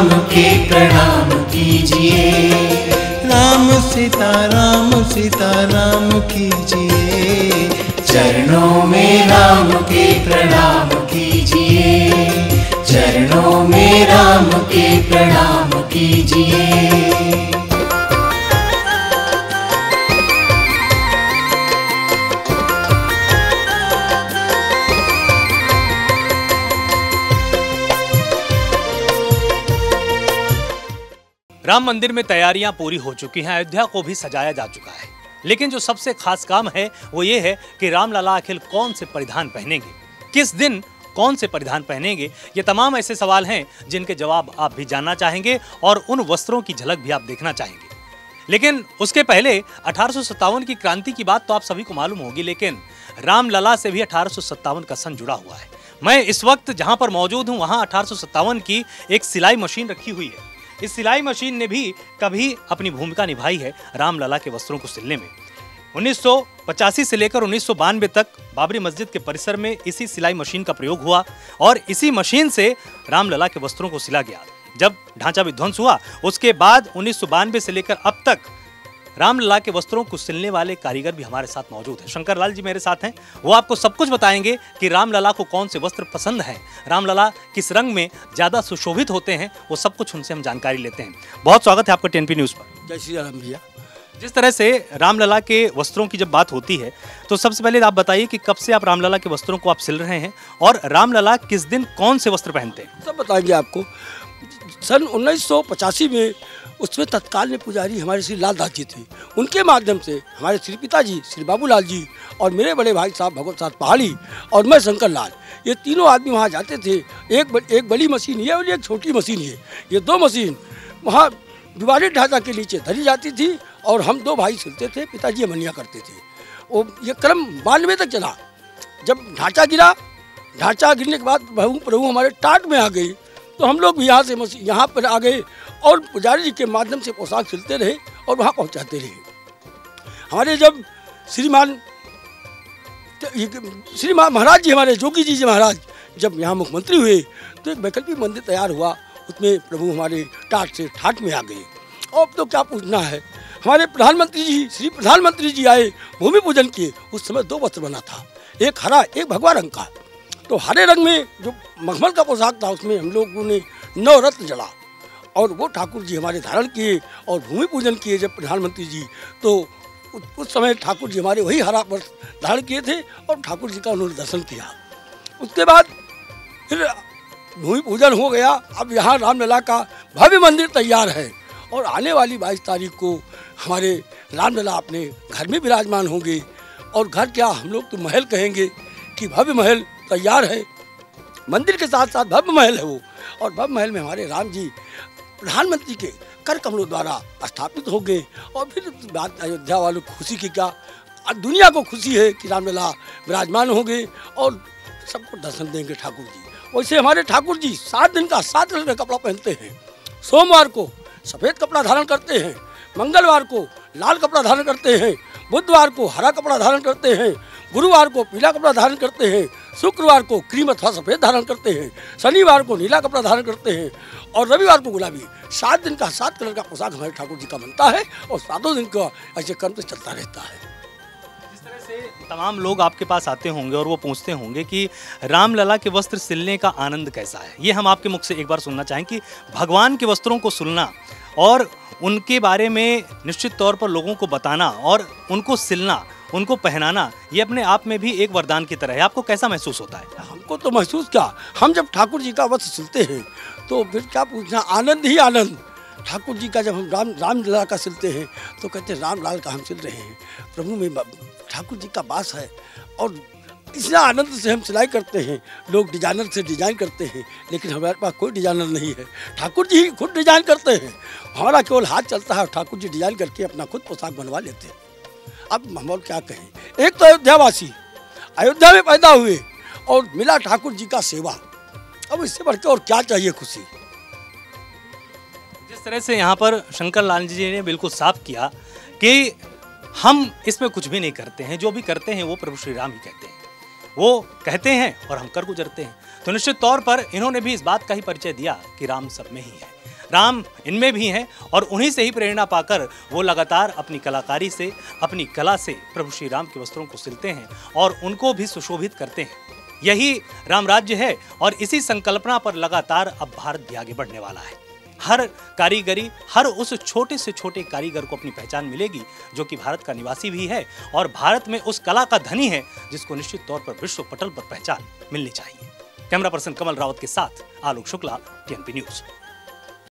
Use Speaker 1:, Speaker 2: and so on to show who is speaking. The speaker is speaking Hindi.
Speaker 1: राम के प्रणाम कीजिए।
Speaker 2: राम सीता राम कीजिए।
Speaker 1: चरणों में राम के प्रणाम कीजिए। चरणों में राम के प्रणाम कीजिए।
Speaker 3: राम मंदिर में तैयारियां पूरी हो चुकी हैं, अयोध्या को भी सजाया जा चुका है, लेकिन जो सबसे खास काम है वो ये है कि रामलला आखिर कौन से परिधान पहनेंगे, किस दिन कौन से परिधान पहनेंगे। ये तमाम ऐसे सवाल हैं जिनके जवाब आप भी जानना चाहेंगे और उन वस्त्रों की झलक भी आप देखना चाहेंगे। लेकिन उसके पहले 1857 की क्रांति की बात तो आप सभी को मालूम होगी, लेकिन रामलला से भी 1857 का सन जुड़ा हुआ है। मैं इस वक्त जहां पर मौजूद हूं वहां 1857 की एक सिलाई मशीन रखी हुई है। इस सिलाई मशीन ने भी कभी अपनी भूमिका निभाई है रामलला के वस्त्रों को सिलने में। 1985 से लेकर 1992 तक बाबरी मस्जिद के परिसर में इसी सिलाई मशीन का प्रयोग हुआ और इसी मशीन से रामलला के वस्त्रों को सिला गया। जब ढांचा विध्वंस हुआ उसके बाद 1992 से लेकर अब तक रामलला के वस्त्रों को सिलने वाले कारीगर भी हमारे साथ मौजूद हैं। शंकर लाल जी मेरे साथ हैं, वो आपको सब कुछ बताएंगे कि रामलला को कौन से वस्त्र पसंद हैं, रामलला किस रंग में ज़्यादा सुशोभित होते हैं, वो सब कुछ उनसे हम जानकारी लेते हैं। बहुत स्वागत है आपका टीएनपी न्यूज़ पर।
Speaker 2: जय श्री राम भैया।
Speaker 3: जिस तरह से रामलला के वस्त्रों की जब बात होती है तो सबसे पहले आप बताइए कि कब से आप रामलला के वस्त्रों को आप सिल रहे हैं और रामलला किस दिन कौन से वस्त्र पहनते हैं?
Speaker 4: सब बताएंगे आपको। सन 1985 में उसमें तत्काल में पुजारी हमारे श्री लालदास जी थे। उनके माध्यम से हमारे श्री पिताजी श्री बाबूलाल जी और मेरे बड़े भाई साहब भगवत साहब पहाड़ी और मैं शंकर लाल, ये तीनों आदमी वहाँ जाते थे। एक बड़ी मशीन ये और एक छोटी मशीन ये दो मशीन वहाँ दीवारी ढांचा के नीचे धरी जाती थी और हम दो भाई सिलते थे, पिताजी अमनिया करते थे। वो ये क्रम 92 तक चला। जब ढांचा गिरा, ढांचा गिरने के बाद प्रभु हमारे टाट में आ गई तो हम लोग भी यहाँ पर आ गए और पुजारी जी के माध्यम से पोशाक सिलते रहे और वहाँ पहुँचाते रहे। हमारे जब श्रीमान महाराज जी, हमारे जोगी जी महाराज जब यहाँ मुख्यमंत्री हुए तो एक वैकल्पिक मंदिर तैयार हुआ, उसमें प्रभु हमारे टाट से ठाट में आ गए। अब तो क्या पूछना है। हमारे प्रधानमंत्री जी, श्री प्रधानमंत्री जी आए, भूमि पूजन किए। उस समय दो वस्त्र बना था, एक हरा एक भगवा रंग का। तो हरे रंग में जो मखमल का पोशाक था उसमें हम लोगों ने 9 रत्न जड़ा और वो ठाकुर जी हमारे धारण किए और भूमि पूजन किए जब प्रधानमंत्री जी। तो उस समय ठाकुर जी हमारे वही हरा वस्त्र धारण किए थे और ठाकुर जी का उन्होंने दर्शन किया। उसके बाद फिर भूमि पूजन हो गया। अब यहाँ रामलला का भव्य मंदिर तैयार है और आने वाली 22 तारीख को हमारे रामलला अपने घर में विराजमान होंगे। और घर क्या, हम लोग तो महल कहेंगे कि भव्य महल तैयार है। मंदिर के साथ साथ भव्य महल है वो, और भव्य महल में हमारे राम जी प्रधानमंत्री के कर कमलों द्वारा स्थापित हो गए। और फिर बात अयोध्या वालों को खुशी की, क्या दुनिया को खुशी है कि रामलला विराजमान हो गए और सबको दर्शन देंगे ठाकुर जी। वैसे हमारे ठाकुर जी 7 दिन का 7 कलर का कपड़ा पहनते हैं। सोमवार को सफ़ेद कपड़ा धारण करते हैं, मंगलवार को लाल कपड़ा धारण करते हैं, बुधवार को हरा कपड़ा धारण करते हैं, गुरुवार को पीला कपड़ा धारण करते हैं, शुक्रवार को क्रीम अथवा सफ़ेद धारण करते हैं, शनिवार को नीला कपड़ा धारण करते हैं और रविवार को गुलाबी। 7 दिन का 7 कलर का पोशाक हमारे ठाकुर जी का बनता है और 7 दिन का ऐसे क्रम से चलता रहता है।
Speaker 3: जिस तरह से तमाम लोग आपके पास आते होंगे और वो पूछते होंगे कि रामलला के वस्त्र सिलने का आनंद कैसा है, ये हम आपके मुख से एक बार सुनना चाहें कि भगवान के वस्त्रों को सिलना और उनके बारे में निश्चित तौर पर लोगों को बताना और उनको सिलना, उनको पहनाना, ये अपने आप में भी एक वरदान की तरह है। आपको कैसा महसूस होता है?
Speaker 4: हमको तो महसूस क्या, हम जब ठाकुर जी का वस्त्र सिलते हैं तो फिर क्या पूछना, आनंद ही आनंद। ठाकुर जी का जब हम रामलला का सिलते हैं तो कहते हैं रामलाल का हम सिल रहे हैं, प्रभु में ठाकुर जी का वास है। और इतना आनंद से हम सिलाई करते हैं। लोग डिजाइनर से डिजाइन करते हैं लेकिन हमारे पास कोई डिजाइनर नहीं है, ठाकुर जी ही खुद डिजाइन करते हैं। हमारा केवल हाथ चलता है, ठाकुर जी डिजाइन करके अपना खुद पोशाक बनवा लेते हैं। अब हम और क्या कहें, एक तो अयोध्यावासी, अयोध्या में पैदा हुए और मिला ठाकुर जी का सेवा, अब इससे बढ़ के और क्या चाहिए खुशी।
Speaker 3: जिस तरह से यहाँ पर शंकर लाल जी ने बिल्कुल साफ किया कि हम इसमें कुछ भी नहीं करते हैं, जो भी करते हैं वो प्रभु श्री राम ही कहते हैं, वो कहते हैं और हम कर गुजरते हैं। तो निश्चित तौर पर इन्होंने भी इस बात का ही परिचय दिया कि राम सब में ही है। राम इनमें भी हैं और उन्हीं से ही प्रेरणा पाकर वो लगातार अपनी कलाकारी से, अपनी कला से प्रभु श्री राम के वस्त्रों को सिलते हैं और उनको भी सुशोभित करते हैं। यही राम राज्य है और इसी संकल्पना पर लगातार अब भारत भी आगे बढ़ने वाला है। हर कारीगरी, हर उस छोटे से छोटे कारीगर को अपनी पहचान मिलेगी जो कि भारत का निवासी भी है और भारत में उस कला का धनी है जिसको निश्चित तौर पर विश्व पटल पर पहचान मिलनी चाहिए। कैमरा पर्सन कमल रावत के साथ आलोक शुक्ला, टीएनपी न्यूज।